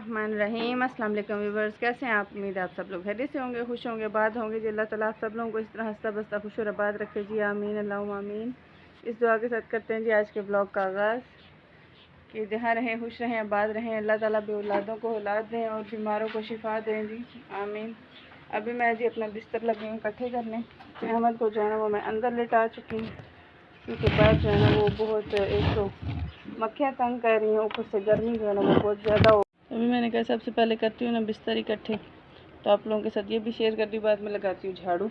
बिस्मिल्लाहिर्रहमानिर्रहीम। अस्सलाम वालेकुम व्यूअर्स, कैसे हैं आप? उम्मीद है आप सब लोग खैरियत से होंगे, खुश होंगे, आबाद होंगे। जी अल्लाह ताला आप सब लोगों को इस तरह हंसता बसता खुश और आबाद रखे। जी आमीन अल्लाहुम्मा आमीन। इस दुआ के साथ करते हैं जी आज के ब्लॉग का आगाज़ कि जहाँ रहें खुश रहें, आबाद रहें। अल्लाह ताला बे औलादों को औलाद दें और बीमारों को शिफा दें। जी आमीन। अभी मैं जी अपना बिस्तर लगी हूँ इकट्ठे करने। अहमद को जो है ना वो मैं अंदर लेटा चुकी हूँ क्योंकि बाहर जो है ना वो बहुत एक तो मक्खियाँ तंग कर रही हैं, ऊपर से गर्मी जो है ना वो बहुत ज़्यादा हो। अभी मैंने कहा सबसे पहले करती हूँ ना बिस्तर इकट्ठे, तो आप लोगों के साथ ये भी शेयर कर दी। बाद में लगाती हूँ झाड़ू।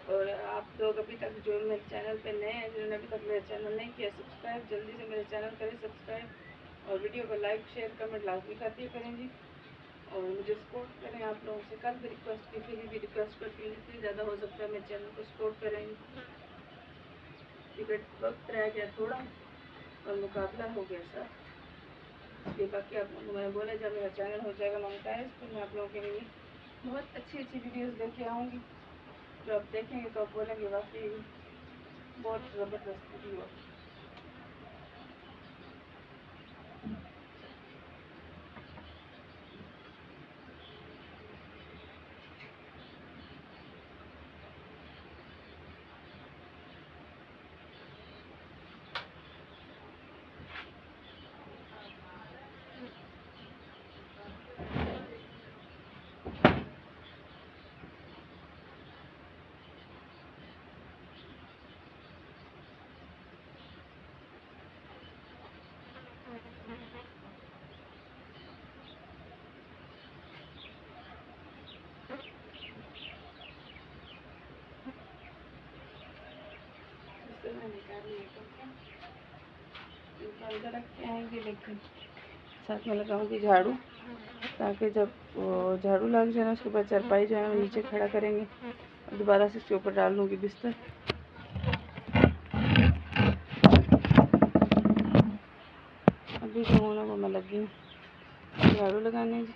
और आप लोग अभी तक जो मेरे चैनल पे नए हैं, जिन्होंने अभी तक मेरा चैनल नहीं किया सब्सक्राइब, जल्दी से मेरे चैनल करें सब्सक्राइब और वीडियो को लाइक शेयर कमेंट लाजमी कर दिया करें जी। और मुझे सपोर्ट करें। आप लोगों से कल भी रिक्वेस्ट की, फिर भी रिक्वेस्ट करती हूँ जितनी ज़्यादा हो सकता है मेरे चैनल को सपोर्ट करें। टिकट वक्त रह गया थोड़ा और मुकाबला हो गया सर, इसलिए बाकी आप लोगों को मैंने बोला जब मेरा चैनल हो जाएगा मोनेटाइज तो मैं आप लोगों के लिए बहुत अच्छी अच्छी वीडियोस लेके आऊँगी, जो आप देखेंगे तो आप बोलेंगे वाकई बहुत ज़बरदस्त वीडियो। अंदर रख के आएंगे, लेकिन साथ में लगाऊंगी झाड़ू, ताकि जब झाड़ू लग जाए ना उसके बाद चारपाई जो है नीचे खड़ा करेंगे और दोबारा से इसके ऊपर डाल लूँगी बिस्तर। अभी जो हो ना वो मैं लगी हूँ झाड़ू लगाने।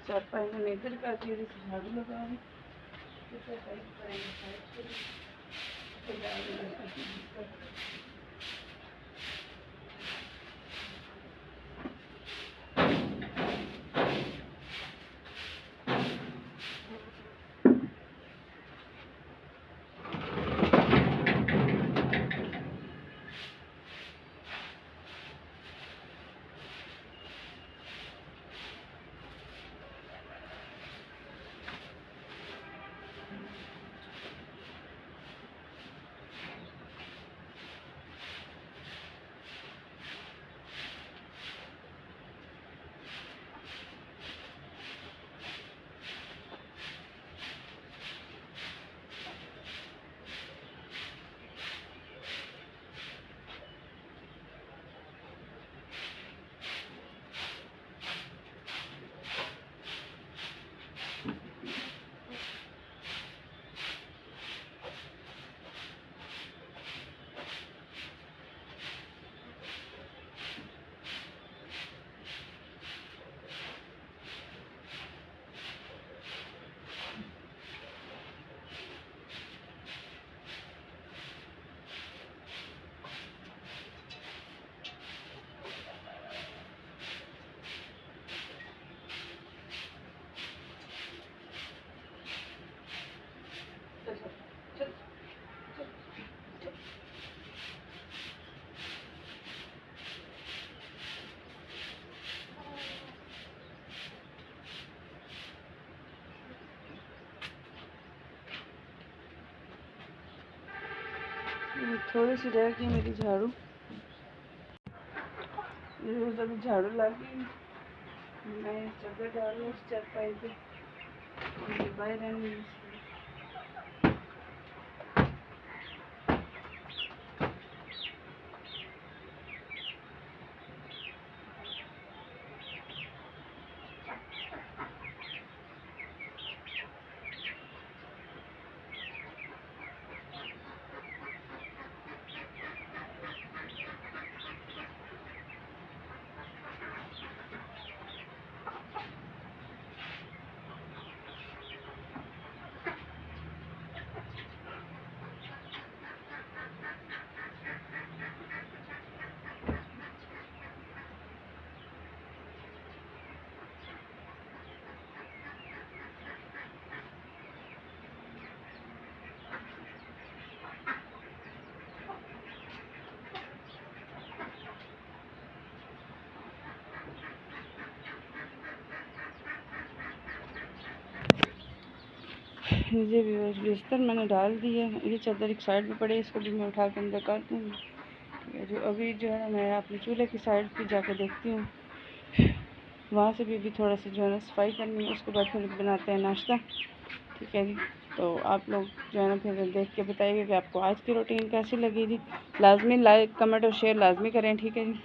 चारपाई मैंने इधर कर दी, झाड़ू लगा दी। थोड़ी सी रह गई मेरी झाड़ू, रोज़ अभी झाड़ू ला के मैं चादर डाल रही हूँ उस चारपाई पे बाहर। ये बिस्तर मैंने डाल दिया, ये चादर एक साइड पे पड़ी है, इसको भी मैं उठा के अंदर कर दूँगी। ठीक है, जो अभी जो है मैं अपने चूल्हे की साइड पे जाकर देखती हूँ, वहाँ से भी थोड़ा सा जो है ना सफाई करनी है। उसके बाद फिर बनाते हैं नाश्ता। ठीक है जी, तो आप लोग जो है ना फिर देख के बताइएगा कि आपको आज की रूटीन कैसी लगी जी। लाजमी लाइक कमेंट और शेयर लाजमी करें। ठीक है जी,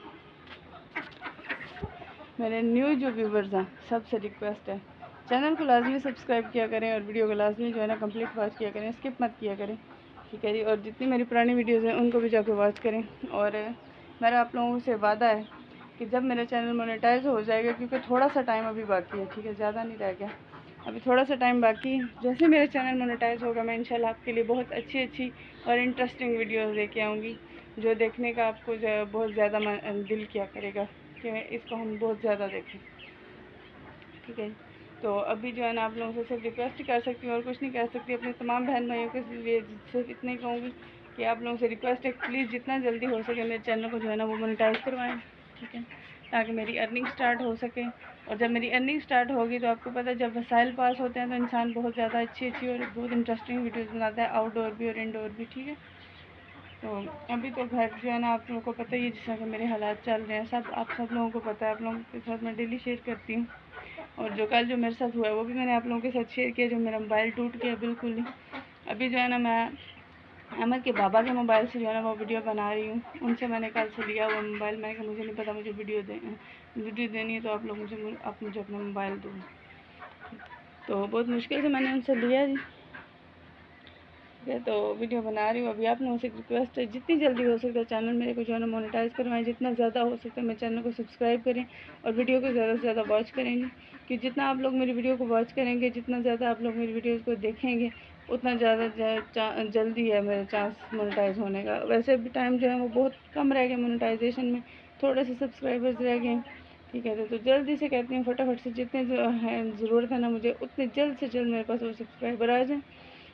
मेरे न्यू जो व्यूवर्स हैं सबसे रिक्वेस्ट है, चैनल को लाजमी सब्सक्राइब किया करें और वीडियो को लाजमी जो है ना कंप्लीट वॉच किया करें, स्किप मत किया करें। ठीक है जी, और जितनी मेरी पुरानी वीडियोस हैं उनको भी जाकर वॉच करें। और मेरा आप लोगों से वादा है कि जब मेरा चैनल मोनेटाइज हो जाएगा, क्योंकि थोड़ा सा टाइम अभी बाकी है, ठीक है, ज़्यादा नहीं रह गया, अभी थोड़ा सा टाइम बाकी है। जैसे मेरा चैनल मोनेटाइज होगा मैं इंशाल्लाह आपके लिए बहुत अच्छी और इंटरेस्टिंग वीडियोस लेके आऊँगी, जो देखने का आपको बहुत ज़्यादा दिल किया करेगा कि इसको हम बहुत ज़्यादा देखें। ठीक है, तो अभी जो है ना आप लोगों से सिर्फ रिक्वेस्ट कर सकती हूँ और कुछ नहीं कह सकती। अपने तमाम बहन भाइयों के लिए सिर्फ इतना ही कहूँगी कि आप लोगों से रिक्वेस्ट है, प्लीज़ जितना जल्दी हो सके मेरे चैनल को जो है ना वो मोनेटाइज करवाएं। ठीक है, ताकि मेरी अर्निंग स्टार्ट हो सके। और जब मेरी अर्निंग स्टार्ट होगी तो आपको पता है जब वसाइल पास होते हैं तो इंसान बहुत ज़्यादा अच्छी और बहुत इंटरेस्टिंग वीडियोज़ बनाता है, आउटडोर भी और इनडोर भी। ठीक है, तो अभी तो घर जो है ना आप लोगों को पता ही है, जिस तरह के मेरे हालात चल रहे हैं, सब लोगों को पता है। आप लोगों के साथ मैं डेली शेयर करती हूँ, और जो कल जो मेरे साथ हुआ है वो भी मैंने आप लोगों के साथ शेयर किया, जो मेरा मोबाइल टूट गया बिल्कुल ही। अभी जो है ना मैं अहमद के बाबा के मोबाइल से जो है ना वो वीडियो बना रही हूँ। उनसे मैंने कल से लिया वो मोबाइल, मैंने कहा मुझे नहीं पता, मुझे वीडियो देनी है तो आप मुझे अपना मोबाइल दो। तो बहुत मुश्किल से मैंने उनसे लिया जी। तो वीडियो बना रही हूँ। अभी आप लोगों से रिक्वेस्ट है, जितनी जल्दी हो सकता है चैनल मेरे को जो है ना मोनेटाइज करवाएं, जितना ज़्यादा हो सकता है मेरे चैनल को सब्सक्राइब करें और वीडियो को ज़्यादा से ज़्यादा वॉच करेंगे। कि जितना आप लोग मेरी वीडियो को वॉच करेंगे, जितना ज़्यादा आप लोग मेरी वीडियोज़ को देखेंगे, उतना ज़्यादा जल्दी है मेरा चांस मोनेटाइज होने का। वैसे भी टाइम जो है वो बहुत कम रह गया मोनेटाइजेशन में, थोड़े से सब्सक्राइबर्स रह गए। ठीक है, तो जल्दी से कहती हूँ फटाफट से जितने जो है ज़रूरत है ना मुझे, उतने जल्द से जल्द मेरे पास वो सब्सक्राइबर आ जाएँ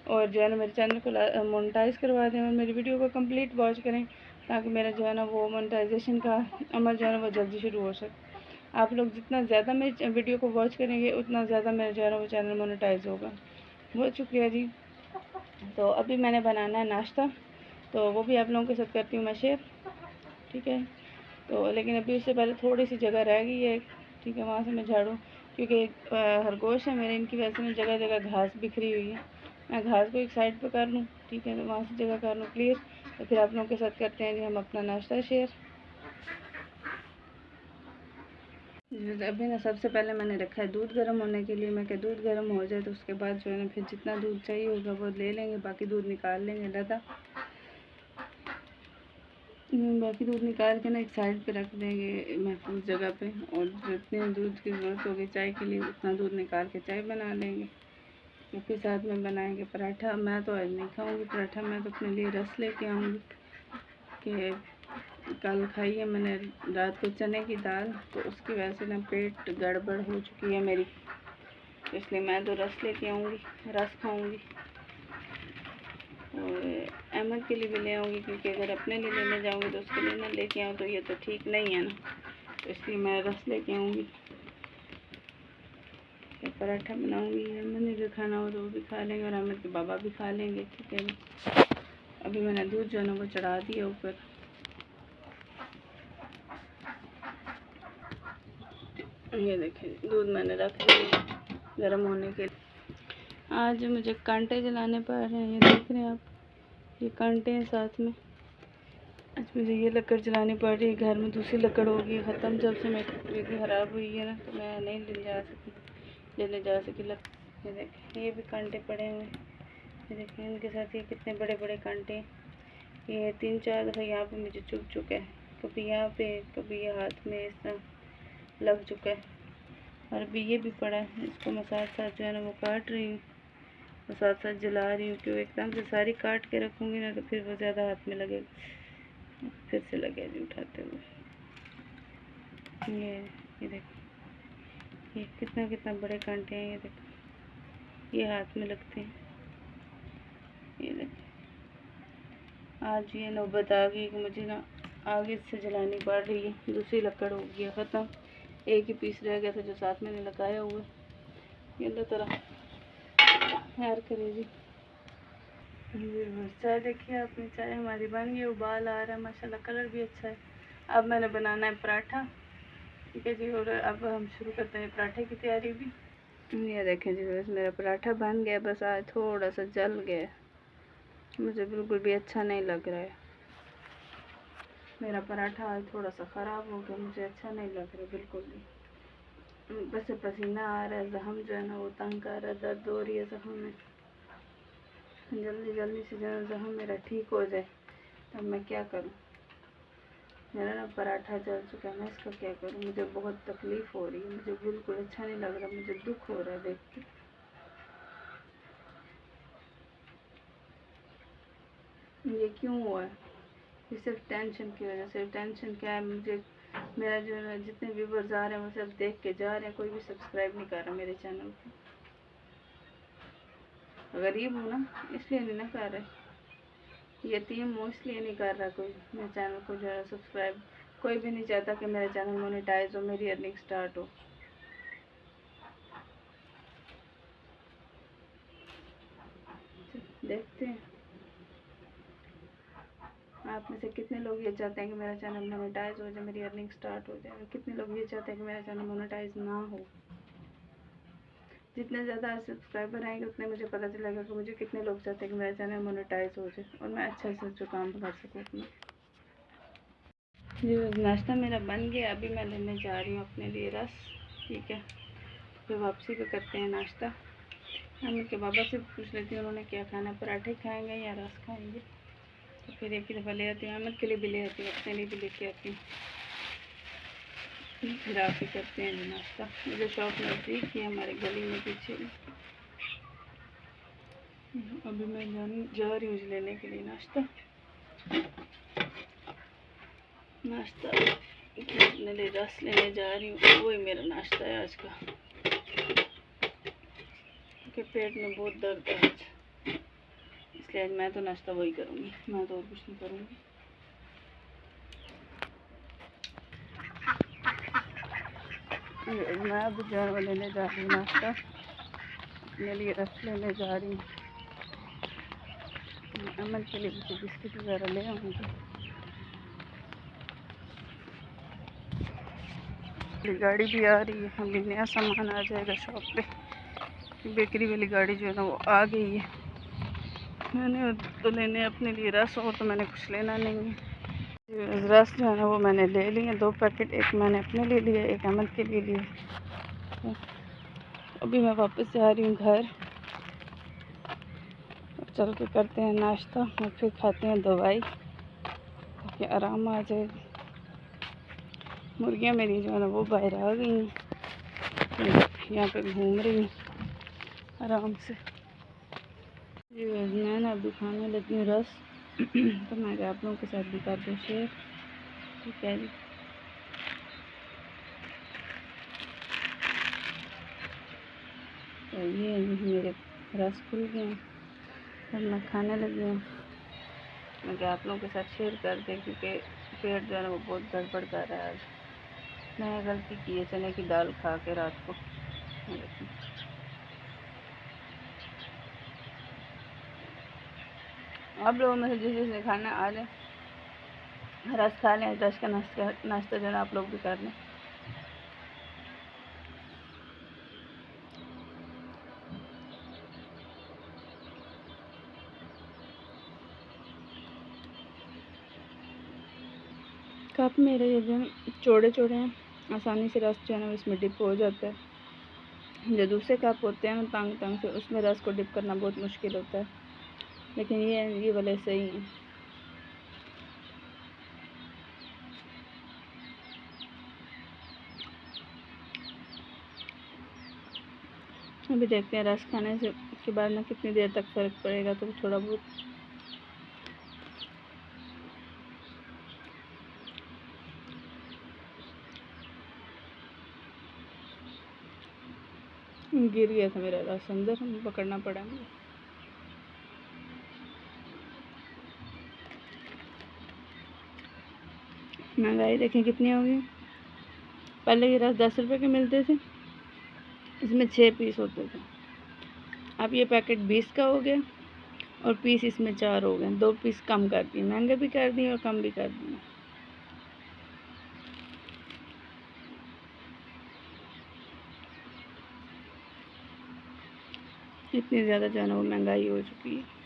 और जो है ना मेरे चैनल को मोनेटाइज करवा दें और मेरी वीडियो को कंप्लीट वॉच करें, ताकि मेरा जो है ना वो मोनेटाइजेशन का अमल जो है ना वो जल्दी शुरू हो सके। आप लोग जितना ज़्यादा मेरी वीडियो को वॉच करेंगे उतना ज़्यादा मेरा जो है ना वो चैनल मोनेटाइज होगा। बहुत शुक्रिया जी। तो अभी मैंने बनाना है नाश्ता, तो वो भी आप लोगों के साथ करती हूँ मैं शेयर। ठीक है, तो लेकिन अभी उससे पहले थोड़ी सी जगह रह गई है। ठीक है, वहाँ से मैं झाड़ू, क्योंकि खरगोश है मेरे, इनकी वजह से मैं जगह जगह घास बिखरी हुई है, मैं घास को एक साइड पे कर लूँ। ठीक है, तो वहाँ से जगह कर लूँ क्लियर, तो फिर आप लोगों के साथ करते हैं जी हम अपना नाश्ता शेयर। अभी ना सबसे पहले मैंने रखा है दूध गर्म होने के लिए। मैं क्या दूध गर्म हो जाए तो उसके बाद जो है ना फिर जितना दूध चाहिए होगा वो ले लेंगे, बाकी दूध निकाल लेंगे लदा, बाकी दूध निकाल के ना एक साइड पे रख देंगे महफूज जगह पे। और जितने दूध की ज़रूरत होगी चाय के लिए उतना दूध निकाल के चाय बना लेंगे। उसके साथ में बनाएंगे पराठा। मैं तो आज नहीं खाऊंगी पराठा, मैं तो अपने लिए रस लेके आऊँगी, कि कल खाई है मैंने रात को चने की दाल, तो उसकी वजह से ना पेट गड़बड़ हो चुकी है मेरी, इसलिए मैं तो रस लेके आऊँगी, रस खाऊँगी। और अहमद के लिए भी ले आऊँगी, क्योंकि अगर अपने लिए लेने जाऊँगी तो उसके लिए ना लेके आऊँ तो ये तो ठीक नहीं है ना, तो इसलिए मैं रस लेके आऊँगी। पराठा बनाऊँगी, अहमद ने भी खाना हो तो वो भी खा लेंगे और अहमद के बाबा भी खा लेंगे। ठीक है, अभी मैंने दूध जो है ना वो चढ़ा दिया ऊपर। ये देखें दूध मैंने रख दिया गर्म होने के लिए। आज मुझे कांटे जलाने पड़ रहे हैं, ये देख रहे हैं आप, ये कांटे हैं साथ में। आज मुझे ये लकड़ जलानी पड़ रही है। घर में दूसरी लकड़ होगी ख़त्म, जब से मेरी ख़राब हुई है ना तो मैं नहीं लेने जा सकी ये देखें ये भी कांटे पड़े हुए हैं। ये देखें इनके साथ ये कितने बड़े बड़े कांटे हैं। ये 3-4 दफ़ा यहाँ पे मुझे चुभ चुका है, कभी यहाँ पे कभी ये हाथ में इस तरह लग चुका है। और अभी ये भी पड़ा है, इसको मैं साथ साथ जो है ना वो काट रही हूँ और साथ साथ जला रही हूँ, क्योंकि एकदम से सारी काट के रखूँगी ना तो फिर वो ज़्यादा हाथ में लगेगा, फिर से लगेगी उठाते हुए। ये देखो ये कितना बड़े कांटे हैं। ये देखो ये हाथ में लगते हैं। ये देखो आज ये नौबत आ गई कि मुझे ना आगे से जलानी पड़ रही है। दूसरी लकड़ हो गई ख़त्म, एक ही पीस रह गया था जो साथ में लगाया हुआ। ये अल्लाह तरह खैर करेगी। चाय देखिए आपने, चाय हमारी बन गई, उबाल आ रहा है माशाल्लाह, कलर भी अच्छा है। अब मैंने बनाना है पराठा, ठीक है जी। और अब हम शुरू करते हैं पराठे की तैयारी भी। ये देखें जी बस मेरा पराठा बन गया, बस आज थोड़ा सा जल गया, मुझे बिल्कुल भी अच्छा नहीं लग रहा है। मेरा पराठा आज थोड़ा सा ख़राब हो गया, मुझे अच्छा नहीं लग रहा बिल्कुल भी। बस पसीना आ रहा है, जख्म जो है ना वो तंग कर रहा है, दर्द हो रही है जख्म में। जल्दी से जख्म मेरा ठीक हो जाए, तब मैं क्या करूं। मेरा ना पराठा जल चुका है, मैं इसका क्या करूं। मुझे बहुत तकलीफ़ हो रही है, मुझे बिल्कुल अच्छा नहीं लग रहा, मुझे दुख हो रहा है देख के। ये क्यों हुआ है? ये सिर्फ टेंशन की वजह से। टेंशन क्या है, मुझे मेरा जो है जितने व्यूवर्स आ रहे हैं वो सब देख के जा रहे हैं, कोई भी सब्सक्राइब नहीं कर रहा मेरे चैनल को। गरीब हूँ ना इसलिए नहीं ना कर रहे, यतीम हूँ इसलिए नहीं कर रहा कोई मेरे चैनल को जो है सब्सक्राइब। कोई भी नहीं चाहता कि मेरा चैनल मोनेटाइज हो, मेरी अर्निंग स्टार्ट हो। देखते हैं आप में से कितने लोग ये चाहते हैं कि मेरा चैनल मोनेटाइज हो जाए, मेरी अर्निंग स्टार्ट हो जाए, और कितने लोग ये चाहते हैं कि मेरा चैनल मोनेटाइज ना हो। जितने ज़्यादा सब्सक्राइबर आएंगे उतने मुझे पता चलेगा कि मुझे कितने लोग चाहते हैं कि मेरा चैनल मोनेटाइज हो जाए और मैं अच्छे से जो काम कर सकूँ अपना। जी नाश्ता मेरा बन गया, अभी मैं लेने जा रही हूँ अपने लिए रस, ठीक है। फिर वापसी पे करते हैं नाश्ता। हम उनके बाबा से पूछ लेती हूँ उन्होंने क्या खाना, पराठे खाएंगे या रस खाएंगे। तो फिर एक ही दफ़ा ले आती हूँ, अहमद के लिए भी ले आती हूँ, अपने लिए भी लेके आती हूँ, फिर आप ही करते हैं नाश्ता। मुझे शॉप नज़दीक ही हमारे गली में पीछे। अभी मैं जा रही हूँ लेने के लिए नाश्ता अपने लिए रस लेने जा रही हूँ। वही मेरा नाश्ता है आज का, क्योंकि पेट में बहुत दर्द है आज, इसलिए आज मैं तो नाश्ता वही करूँगी, मैं तो और कुछ नहीं करूँगी। मैं अब जो लेने जा रही हूँ नाश्ता, अपने लिए रस लेने जा रही हूँ, अमन के लिए भी बिस्किट वगैरह ले आऊँगी। गाड़ी भी आ रही है, अभी नया सामान आ जाएगा शॉप पे। बेकरी वाली गाड़ी जो है ना वो आ गई है। मैंने तो लेने अपने लिए रस, और तो मैंने कुछ लेना नहीं है। रस जो है ना वो मैंने ले लिए 2 पैकेट, एक मैंने अपने लिए लिया, एक अहमद के लिए लिया। अभी मैं वापस जा रही हूँ घर, चल के करते हैं नाश्ता और फिर खाते हैं दवाई ताकि आराम आ जाए। मुर्गियाँ मेरी जो है ना वो बाहर आ गई हैं, यहाँ पे घूम रही हूँ आराम से। जी मैं ना अभी खाने लगी हूँ रस तो मैं आप लोगों के साथ भी कर दूँ शेयर, ठीक है जी। तो ये मेरे रस खुल गए हैं और मैं खाने लगी हूँ। मैं आप लोगों के साथ शेयर कर दें, क्योंकि पेट जो है ना वो बहुत गड़बड़ कर रहा है आज। मैंने गलती की है चने की दाल खा के रात को। आप लोगों में से जिसे खाना आ जाए, रस खा लें, रस का नाश्ता जो है आप लोग भी कर लें। कप मेरे ये जो चौड़े चौड़े हैं, आसानी से रस जो है ना इसमें डिप हो जाता है। जो दूसरे कप होते हैं ना तंग तंग से, उसमें रस को डिप करना बहुत मुश्किल होता है, लेकिन ये वाले सही हैं। अभी देखते हैं रस खाने से के बाद ना कितनी देर तक फ़र्क पड़ेगा, तो थोड़ा बहुत गिर गया था मेरा रस अंदर, पकड़ना पड़ा मुझे। महंगाई देखें कितनी होगी। पहले ये रस 10 रुपए के मिलते थे, इसमें 6 पीस होते थे। अब ये पैकेट 20 का हो गया और पीस इसमें 4 हो गए। 2 पीस कम कर दिए, महंगे भी कर दिए और कम भी कर दिए। इतनी ज़्यादा जो है ना वो महंगाई हो चुकी है।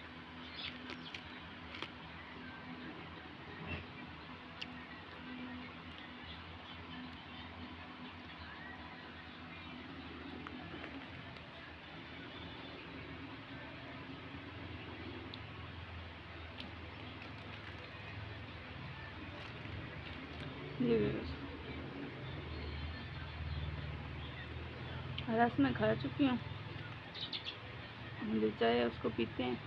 रस में खा चुकी हूँ, जो चाय है उसको पीते हैं।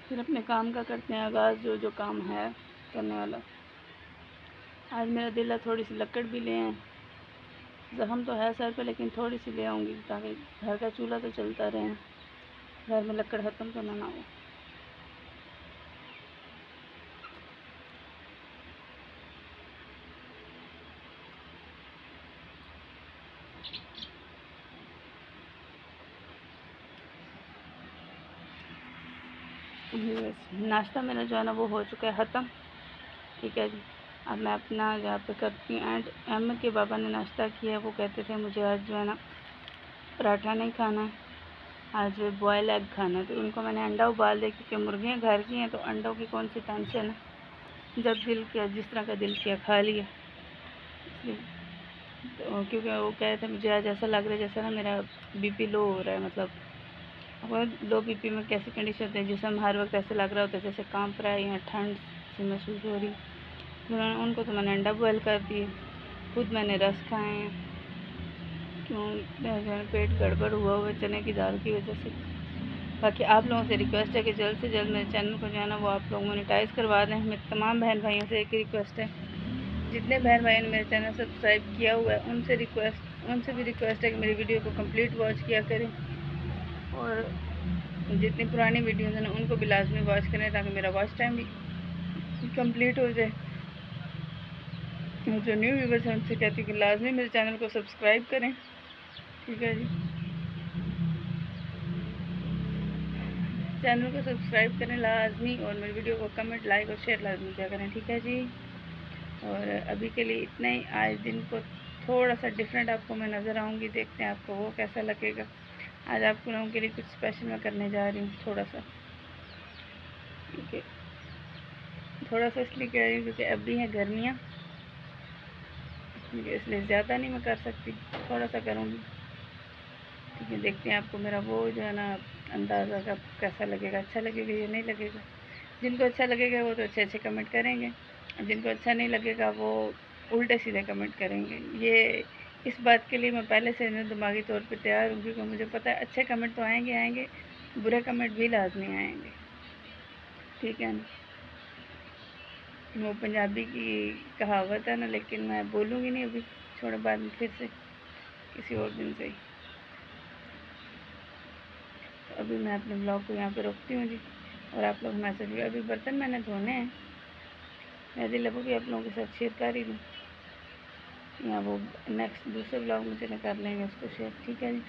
फिर अपने काम का करते हैं आगाज़, जो जो काम है करने वाला। आज मेरा दिल है थोड़ी सी लकड़ भी ले आए। ज़ख्म तो है सर पे, लेकिन थोड़ी सी ले आऊँगी ताकि घर का चूल्हा तो चलता रहे, घर में लकड़ ख़त्म तो ना हो। नाश्ता मेरा जो है ना वो हो चुका है ख़त्म। ठीक है जी, अब मैं अपना यहाँ पे करती हूँ एंड। अहमद के बाबा ने नाश्ता किया, वो कहते थे मुझे आज जो है ना पराठा नहीं खाना है, आज बॉयल एग खाना है। तो उनको मैंने अंडा उबाल दिया, क्योंकि मुर्गियाँ घर की हैं तो अंडों की कौन सी टेंशन है। जब दिल किया, जिस तरह का दिल किया खा लिया। तो क्योंकि वो कह रहे थे मुझे आज ऐसा लग रहा है जैसा ना मेरा बीपी लो हो रहा है, मतलब वो लो बीपी में कैसी कंडीशन होती है, जिसम हर वक्त ऐसे लग रहा होता है जैसे कांप रहा है या ठंड सी महसूस हो रही। उनको तो मैंने अंडा बॉयल कर दिए, खुद मैंने रस खाए हैं। क्यों पेट गड़बड़ हुआ चने की दाल की वजह से। बाकी आप लोगों से रिक्वेस्ट है कि जल्द से जल्द मेरे चैनल को जो है ना वो आप लोग मोनेटाइज़ करवा दें। मेरे तमाम बहन भाइयों से एक ही रिक्वेस्ट है, जितने बहन भाइयों ने मेरे चैनल सब्सक्राइब किया हुआ है उनसे भी रिक्वेस्ट है कि मेरी वीडियो को कंप्लीट वॉच किया करें, और जितनी पुरानी वीडियोज़ हैं उनको भी लाजमी वॉच करें ताकि मेरा वॉच टाइम भी कंप्लीट हो जाए। जो न्यू व्यूवर्स हैं उनसे कहती हूँ कि लाजमी मेरे चैनल को सब्सक्राइब करें। ठीक है जी, चैनल को सब्सक्राइब करें लाजमी, और मेरी वीडियो को कमेंट लाइक और शेयर लाजमी किया करें। ठीक है जी, और अभी के लिए इतना ही। आज दिन को थोड़ा सा डिफरेंट आपको मैं नज़र आऊँगी, देखते हैं आपको वो कैसा लगेगा। आज आप लोगों के लिए कुछ स्पेशल मैं करने जा रही हूँ, थोड़ा सा। ठीक है, थोड़ा सा इसलिए कह रही हूँ क्योंकि अभी हैं गर्मियाँ, ठीक है, इसलिए ज़्यादा नहीं मैं कर सकती, थोड़ा सा करूँगी। ठीक है, देखते हैं आपको मेरा वो जो है ना अंदाज़ा का कैसा लगेगा, अच्छा लगेगा या नहीं लगेगा। जिनको अच्छा लगेगा वो तो अच्छे अच्छे कमेंट करेंगे, जिनको अच्छा नहीं लगेगा वो उल्टे सीधे कमेंट करेंगे। ये इस बात के लिए मैं पहले से ना दिमागी तौर पे तैयार हूँ, क्योंकि मुझे पता है अच्छे कमेंट तो आएंगे, बुरे कमेंट भी लाजमी आएंगे। ठीक है ना, वो पंजाबी की कहावत है ना, लेकिन मैं बोलूँगी नहीं अभी, छोड़ो बाद में फिर से किसी और दिन से ही। तो अभी मैं अपने ब्लॉग को यहाँ पे रोकती हूँ जी, और आप लोग मैसेज भी, अभी बर्तन मैंने धोने हैं, मैं दिल भी आप लोगों के साथ शेयर कर ही दूँ, या वो नेक्स्ट दूसरे ब्लॉग में चले कर लेंगे उसको शेयर। ठीक है जी।